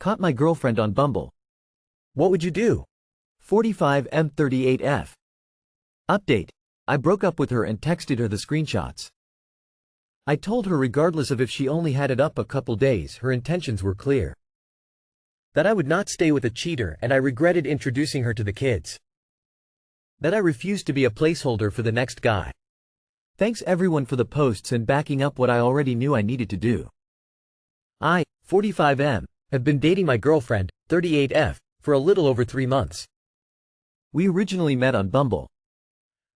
Caught my girlfriend on Bumble. What would you do? 45M38F. Update. I broke up with her and texted her the screenshots. I told her regardless of if she only had it up a couple days, her intentions were clear. That I would not stay with a cheater and I regretted introducing her to the kids. That I refused to be a placeholder for the next guy. Thanks everyone for the posts and backing up what I already knew I needed to do. I, 45M, have been dating my girlfriend, 38F, for a little over 3 months. We originally met on Bumble.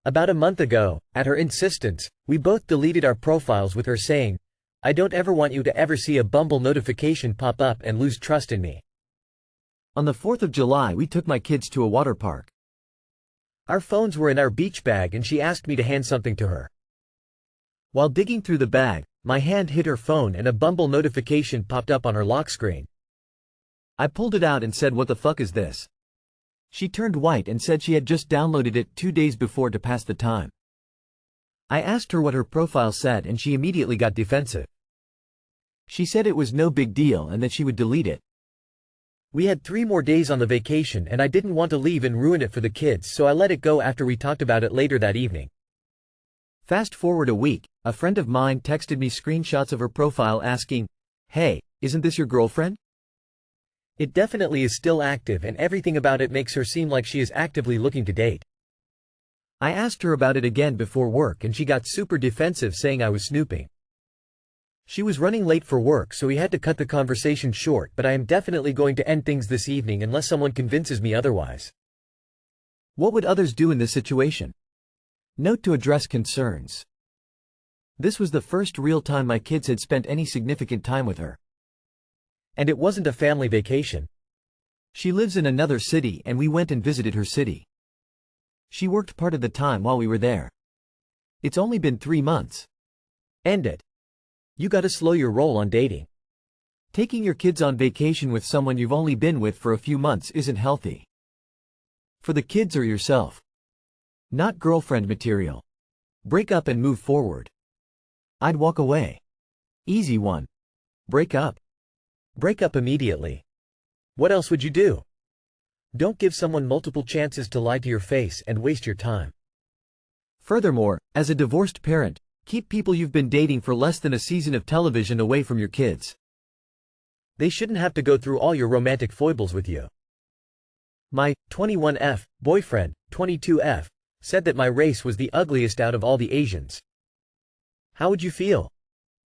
About a month ago, at her insistence, we both deleted our profiles with her saying, "I don't ever want you to ever see a Bumble notification pop up and lose trust in me." On the 4th of July we took my kids to a water park. Our phones were in our beach bag and she asked me to hand something to her. While digging through the bag, my hand hit her phone and a Bumble notification popped up on her lock screen. I pulled it out and said, "What the fuck is this?" She turned white and said she had just downloaded it 2 days before to pass the time. I asked her what her profile said and she immediately got defensive. She said it was no big deal and that she would delete it. We had 3 more days on the vacation and I didn't want to leave and ruin it for the kids, so I let it go after we talked about it later that evening. Fast forward a week, a friend of mine texted me screenshots of her profile asking, "Hey, isn't this your girlfriend?" It definitely is still active and everything about it makes her seem like she is actively looking to date. I asked her about it again before work and she got super defensive saying I was snooping. She was running late for work so we had to cut the conversation short, but I am definitely going to end things this evening unless someone convinces me otherwise. What would others do in this situation? Note to address concerns. This was the first real time my kids had spent any significant time with her. And it wasn't a family vacation. She lives in another city and we went and visited her city. She worked part of the time while we were there. It's only been 3 months. End it. You gotta slow your roll on dating. Taking your kids on vacation with someone you've only been with for a few months isn't healthy. For the kids or yourself. Not girlfriend material. Break up and move forward. I'd walk away. Easy one. Break up. Break up immediately. What else would you do? Don't give someone multiple chances to lie to your face and waste your time. Furthermore, as a divorced parent, keep people you've been dating for less than a season of television away from your kids. They shouldn't have to go through all your romantic foibles with you. My 21F boyfriend, 22F, said that my race was the ugliest out of all the Asians. How would you feel?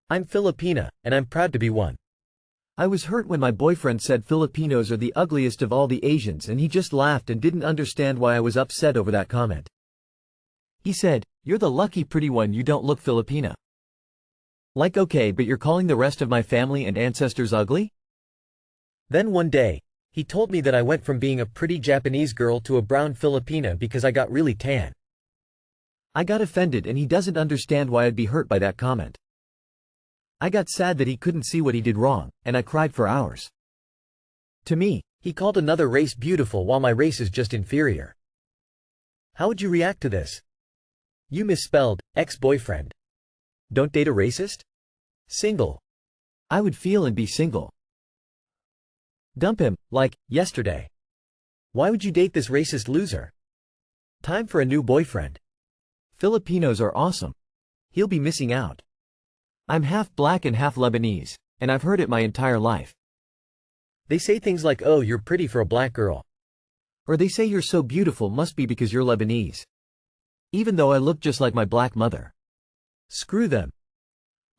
I'm Filipina, and I'm proud to be one. I was hurt when my boyfriend said Filipinos are the ugliest of all the Asians and he just laughed and didn't understand why I was upset over that comment. He said, "You're the lucky pretty one, you don't look Filipina." Like, okay, but you're calling the rest of my family and ancestors ugly? Then one day, he told me that I went from being a pretty Japanese girl to a brown Filipina because I got really tan. I got offended and he doesn't understand why I'd be hurt by that comment. I got sad that he couldn't see what he did wrong, and I cried for hours. To me, he called another race beautiful while my race is just inferior. How would you react to this? You misspelled ex-boyfriend. Don't date a racist? Single. I would feel and be single. Dump him, like, yesterday. Why would you date this racist loser? Time for a new boyfriend. Filipinos are awesome. He'll be missing out. I'm half black and half Lebanese, and I've heard it my entire life. They say things like, "Oh, you're pretty for a black girl." Or they say you're so beautiful must be because you're Lebanese. Even though I look just like my black mother. Screw them.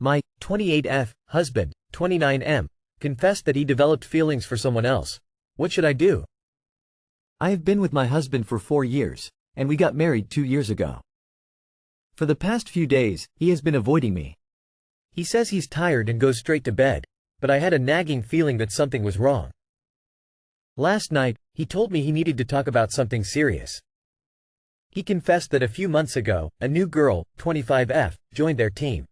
My 28F husband, 29M, confessed that he developed feelings for someone else. What should I do? I have been with my husband for 4 years, and we got married 2 years ago. For the past few days, he has been avoiding me. He says he's tired and goes straight to bed, but I had a nagging feeling that something was wrong. Last night, he told me he needed to talk about something serious. He confessed that a few months ago, a new girl, 25F, joined their team.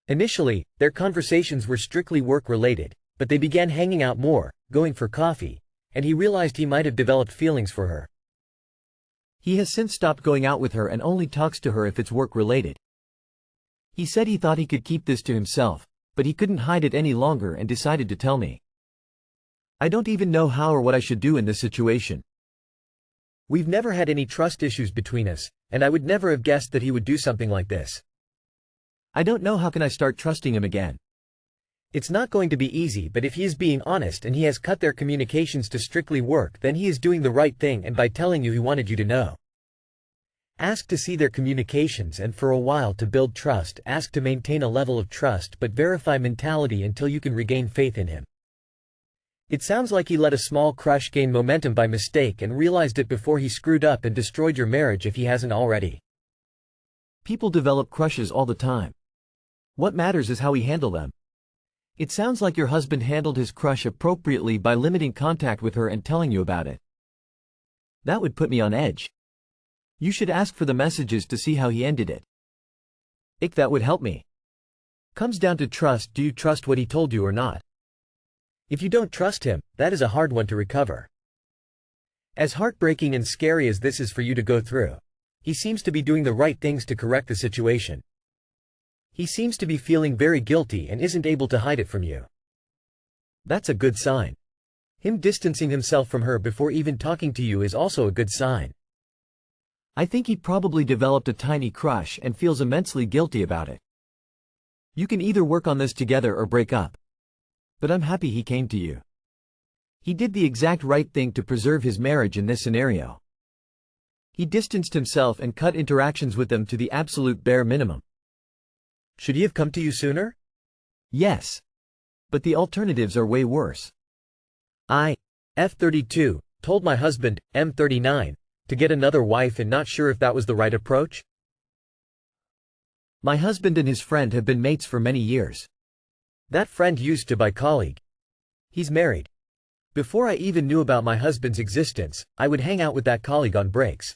Initially, their conversations were strictly work-related, but they began hanging out more, going for coffee, and he realized he might have developed feelings for her. He has since stopped going out with her and only talks to her if it's work-related. He said he thought he could keep this to himself, but he couldn't hide it any longer and decided to tell me. I don't even know how or what I should do in this situation. We've never had any trust issues between us, and I would never have guessed that he would do something like this. I don't know how can I start trusting him again. It's not going to be easy, but if he is being honest and he has cut their communications to strictly work, then he is doing the right thing and by telling you he wanted you to know. Ask to see their communications and for a while to build trust. Ask to maintain a level of trust but verify mentality until you can regain faith in him. It sounds like he let a small crush gain momentum by mistake and realized it before he screwed up and destroyed your marriage if he hasn't already. People develop crushes all the time. What matters is how we handle them. It sounds like your husband handled his crush appropriately by limiting contact with her and telling you about it. That would put me on edge. You should ask for the messages to see how he ended it. That would help me. Comes down to trust. Do you trust what he told you or not? If you don't trust him, that is a hard one to recover. As heartbreaking and scary as this is for you to go through, he seems to be doing the right things to correct the situation. He seems to be feeling very guilty and isn't able to hide it from you. That's a good sign. Him distancing himself from her before even talking to you is also a good sign. I think he probably developed a tiny crush and feels immensely guilty about it. You can either work on this together or break up. But I'm happy he came to you. He did the exact right thing to preserve his marriage in this scenario. He distanced himself and cut interactions with them to the absolute bare minimum. Should he have come to you sooner? Yes. But the alternatives are way worse. I, F32, told my husband, M39, to get another wife and not sure if that was the right approach. My husband and his friend have been mates for many years. That friend used to be colleague. He's married. Before I even knew about my husband's existence, I would hang out with that colleague on breaks.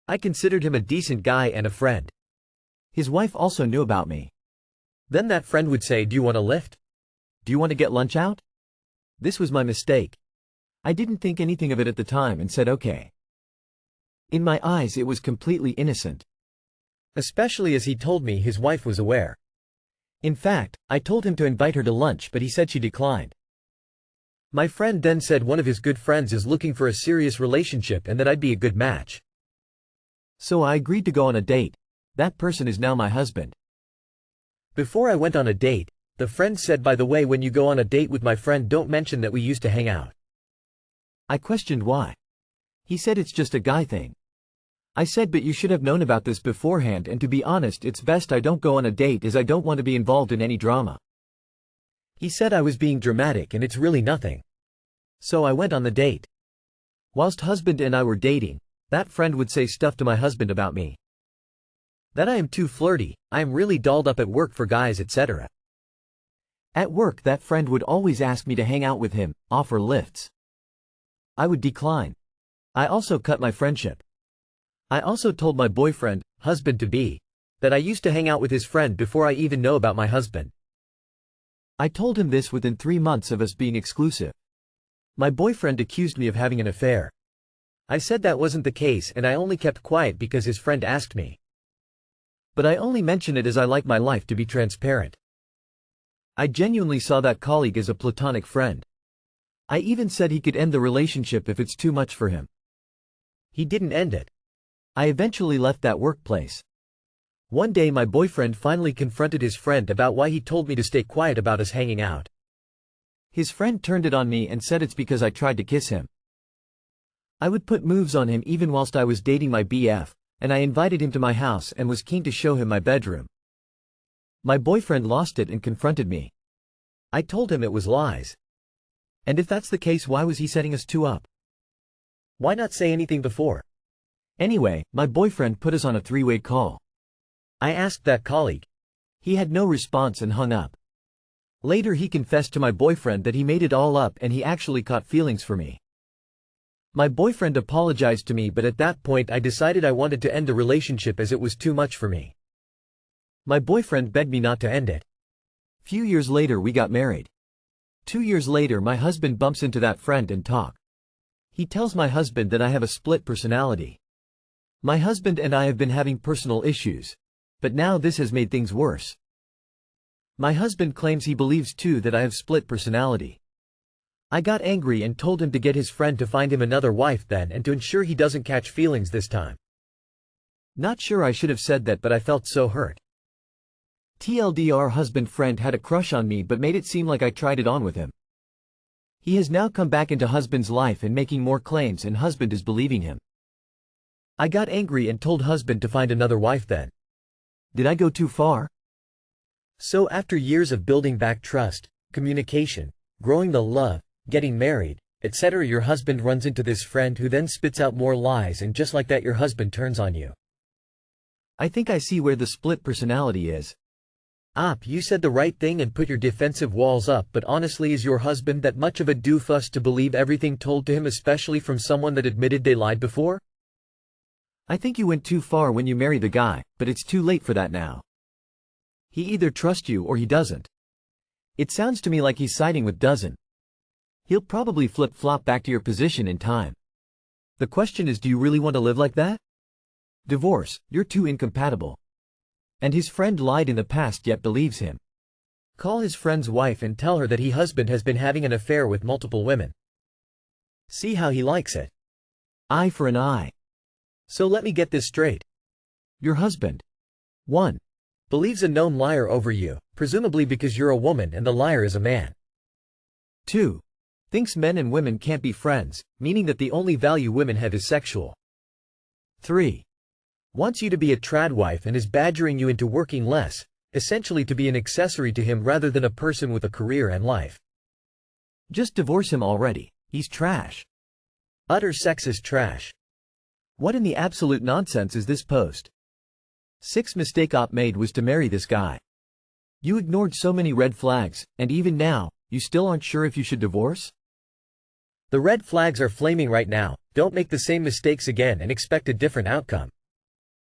I considered him a decent guy and a friend. His wife also knew about me. Then that friend would say, "Do you want a lift? Do you want to get lunch out?" This was my mistake. I didn't think anything of it at the time and said okay. In my eyes it was completely innocent. Especially as he told me his wife was aware. In fact, I told him to invite her to lunch but he said she declined. My friend then said one of his good friends is looking for a serious relationship and that I'd be a good match. So I agreed to go on a date. That person is now my husband. Before I went on a date, the friend said, "By the way, when you go on a date with my friend, don't mention that we used to hang out." I questioned why. He said it's just a guy thing. I said, "But you should have known about this beforehand, and to be honest, it's best I don't go on a date as I don't want to be involved in any drama." He said I was being dramatic and it's really nothing. So I went on the date. Whilst husband and I were dating, that friend would say stuff to my husband about me. That I am too flirty, I am really dolled up at work for guys, etc. At work that friend would always ask me to hang out with him, offer lifts. I would decline. I also cut my friendship. I also told my boyfriend, husband-to-be, that I used to hang out with his friend before I even know about my husband. I told him this within 3 months of us being exclusive. My boyfriend accused me of having an affair. I said that wasn't the case and I only kept quiet because his friend asked me. But I only mention it as I like my life to be transparent. I genuinely saw that colleague as a platonic friend. I even said he could end the relationship if it's too much for him. He didn't end it. I eventually left that workplace. One day my boyfriend finally confronted his friend about why he told me to stay quiet about us hanging out. His friend turned it on me and said it's because I tried to kiss him. I would put moves on him even whilst I was dating my BF, and I invited him to my house and was keen to show him my bedroom. My boyfriend lost it and confronted me. I told him it was lies. And if that's the case, why was he setting us two up? Why not say anything before? Anyway, my boyfriend put us on a 3-way call. I asked that colleague. He had no response and hung up. Later he confessed to my boyfriend that he made it all up and he actually caught feelings for me. My boyfriend apologized to me, but at that point I decided I wanted to end the relationship as it was too much for me. My boyfriend begged me not to end it. Few years later we got married. 2 years later my husband bumps into that friend and talk. He tells my husband that I have a split personality. My husband and I have been having personal issues, but now this has made things worse. My husband claims he believes too that I have split personality. I got angry and told him to get his friend to find him another wife then and to ensure he doesn't catch feelings this time. Not sure I should have said that, but I felt so hurt. TLDR husband friend had a crush on me but made it seem like I tried it on with him. He has now come back into husband's life and making more claims, and husband is believing him. I got angry and told husband to find another wife then. Did I go too far? So after years of building back trust, communication, growing the love, getting married, etc., your husband runs into this friend who then spits out more lies, and just like that your husband turns on you. I think I see where the split personality is. You said the right thing and put your defensive walls up, but honestly, is your husband that much of a doofus to believe everything told to him, especially from someone that admitted they lied before? I think you went too far when you marry the guy, but it's too late for that now. He either trusts you or he doesn't. It sounds to me like he's siding with doesn't. He'll probably flip-flop back to your position in time. The question is, do you really want to live like that? Divorce, you're too incompatible. And his friend lied in the past yet believes him. Call his friend's wife and tell her that husband has been having an affair with multiple women. See how he likes it. Eye for an eye. So let me get this straight. Your husband 1. Believes a known liar over you, presumably because you're a woman and the liar is a man. 2. Thinks men and women can't be friends, meaning that the only value women have is sexual. 3. Wants you to be a trad wife and is badgering you into working less, essentially to be an accessory to him rather than a person with a career and life. Just divorce him already. He's trash. Utter sexist trash. What in the absolute nonsense is this post? 6. Mistake op made was to marry this guy. You ignored so many red flags, and even now, you still aren't sure if you should divorce? The red flags are flaming right now. Don't make the same mistakes again and expect a different outcome.